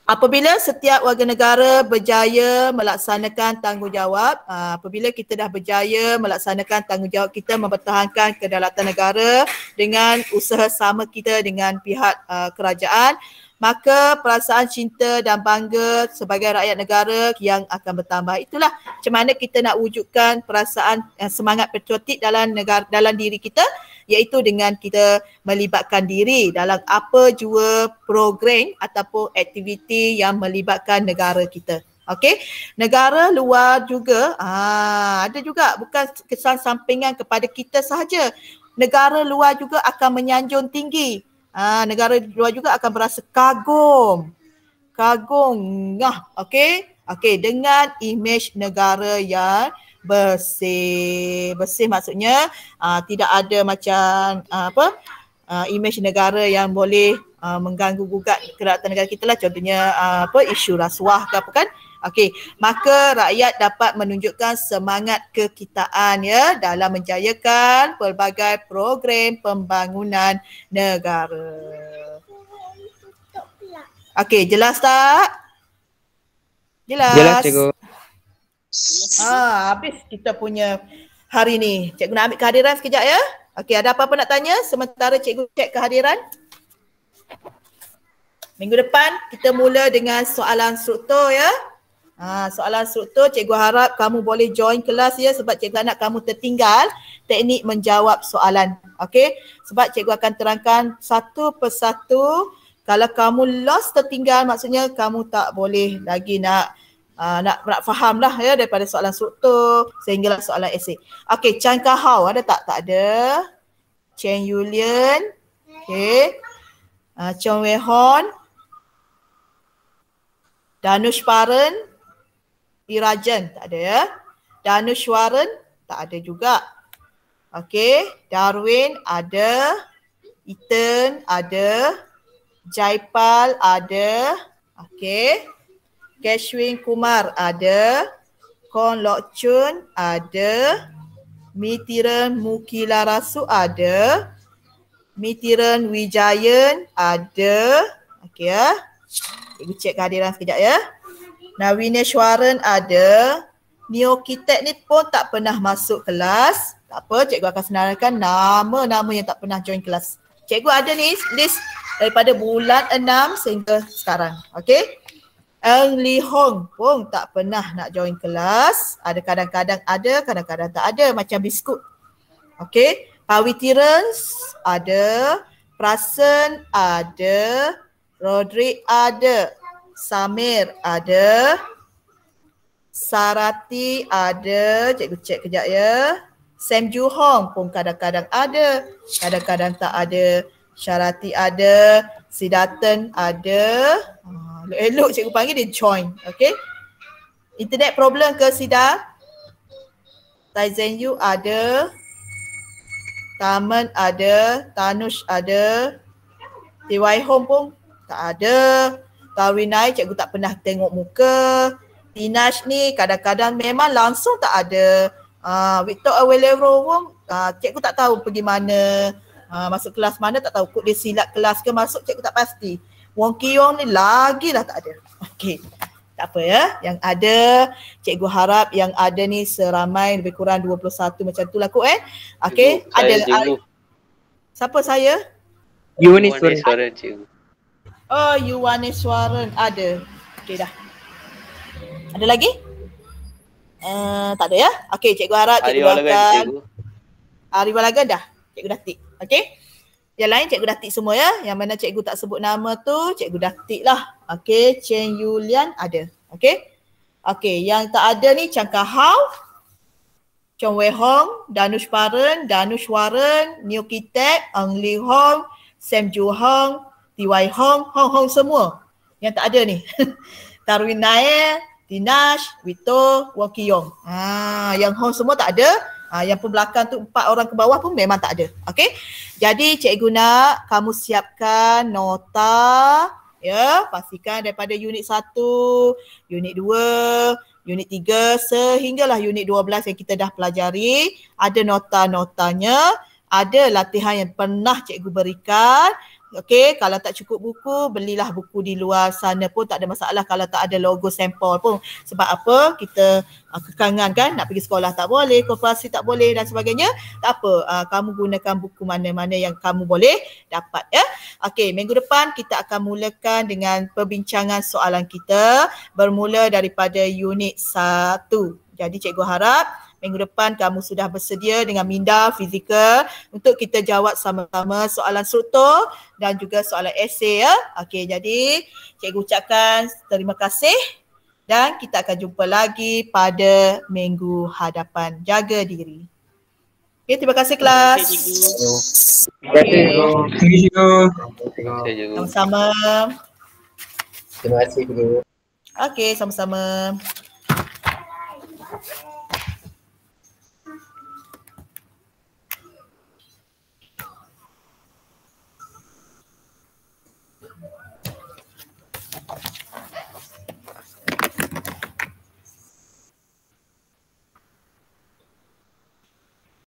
Apabila setiap warga negara berjaya melaksanakan tanggungjawab, apabila kita dah berjaya melaksanakan tanggungjawab kita mempertahankan kedaulatan negara dengan usaha sama kita dengan pihak kerajaan, maka perasaan cinta dan bangga sebagai rakyat negara yang akan bertambah. Itulah macam mana kita nak wujudkan perasaan semangat patriotik dalam negara, dalam diri kita, iaitu dengan kita melibatkan diri dalam apa jua program ataupun aktiviti yang melibatkan negara kita. Okey, negara luar juga ada juga, bukan kesan sampingan kepada kita sahaja. Negara luar juga akan menyanjung tinggi. Negara luar juga akan berasa kagum. Okey, dengan imej negara yang bersih. Bersih maksudnya tidak ada macam imej negara yang boleh mengganggu gugat kedaulatan negara kita lah, contohnya isu rasuah ke apa kan. Okey, maka rakyat dapat menunjukkan semangat kekitaan ya dalam menjayakan pelbagai program pembangunan negara. Okey, jelas tak? Jelas? Jelas, cikgu. Habis kita punya hari ni. Cikgu nak ambil kehadiran sekejap ya. Okey, ada apa-apa nak tanya sementara cikgu cek kehadiran? Minggu depan kita mula dengan soalan struktur ya. Soalan struktur, cikgu harap kamu boleh join kelas ya, sebab cikgu nak kamu tertinggal teknik menjawab soalan. Okey, sebab cikgu akan terangkan satu persatu. Kalau kamu lost, tertinggal, maksudnya kamu tak boleh lagi nak faham lah ya, daripada soalan struktur sehinggalah soalan esei. Okey, Chan Kahau ada tak? Tak ada. Chen Yulian. Okey. Chong Wei Hon. Danush Paran. Irajan, tak ada ya. Danushwaran, tak ada juga. Okey, Darwin ada. Ethan ada. Jaipal ada. Okey. Keshwin Kumar ada. Kon Lok Chun ada. Mitiran Mukilarasu ada. Mitiran Wijayan ada. Okey ya. Cikgu cek kehadiran sekejap ya. Navineshwaran ada. Neokitek ni pun tak pernah masuk kelas. Tak apa, cikgu akan senaraikan nama-nama yang tak pernah join kelas. Cikgu ada ni list daripada bulan 6 sehingga sekarang. Okey. Eng Li Hong pun tak pernah nak join kelas. Ada kadang-kadang ada, kadang-kadang tak ada, macam biskut. Okey. Pawitirans ada. Prasen ada. Rodrik ada. Samir ada. Sarati ada. Cikgu cek kejap ya. Sam Ju Hong pun kadang-kadang ada, kadang-kadang tak ada. Syarati ada. Siddharthan ada. Elok cikgu panggil dia join. Okay. Internet problem ke Siddharth? Taizen Yu ada. Taman ada. Tanush ada. TY Home pun tak ada. Tawinai cikgu tak pernah tengok muka. Tinash ni kadang-kadang memang langsung tak ada. Victor Awelero pun cikgu tak tahu pergi mana. Masuk kelas mana tak tahu. Kok dia silap kelas ke masuk cikgu tak pasti. Wong Kiong ni lagilah tak ada. Okey. Tak apa ya. Yang ada cikgu harap yang ada ni seramai lebih kurang 21 macam tu lah kot Okey. Ada. Siapa saya? Yuwaneswaran cikgu. Oh, Yuwaneswaran ada. Okey dah. Ada lagi? Tak ada ya? Okey, cikgu harap cikgu akan Ariwalagan dah. Cikgu dah tik. Okey. Yang lain cikgu dah tik semua ya. Yang mana cikgu tak sebut nama tu, cikgu dah tik lah. Okey, Chen Yulian ada. Okey. Okey, yang tak ada ni Chan Kah-hao, Chong Wei Hong, Danush Paran, Danush Waran, Neo Kitek, Ang Lee Hong, Sam Ju Hong, T.Y. Hong, Hong semua. Yang tak ada ni. Tarwin Nair, Dinash, Wito, Wong Ki Yong. Yang Hong semua tak ada. Yang belakang tu 4 orang ke bawah pun memang tak ada. Okey. Jadi cikgu nak kamu siapkan nota, ya, pastikan daripada unit 1, unit 2, unit 3 sehinggalah unit 12 yang kita dah pelajari, ada nota-notanya, ada latihan yang pernah cikgu berikan. Okey, kalau tak cukup buku, belilah buku di luar sana pun tak ada masalah kalau tak ada logo sampel pun. Sebab apa? Kita kekangan kan nak pergi sekolah tak boleh, koperasi tak boleh dan sebagainya. Tak apa, kamu gunakan buku mana-mana yang kamu boleh dapat ya. Okey, minggu depan kita akan mulakan dengan perbincangan soalan kita bermula daripada unit 1. Jadi cikgu harap minggu depan kamu sudah bersedia dengan minda fizikal untuk kita jawab sama-sama soalan struktur dan juga soalan esei ya. Okey, jadi cikgu ucapkan terima kasih dan kita akan jumpa lagi pada minggu hadapan. Jaga diri. Okey, terima kasih kelas. Terima kasih cikgu. Terima kasih cikgu. Sama-sama. Terima kasih guru. Okey, sama-sama.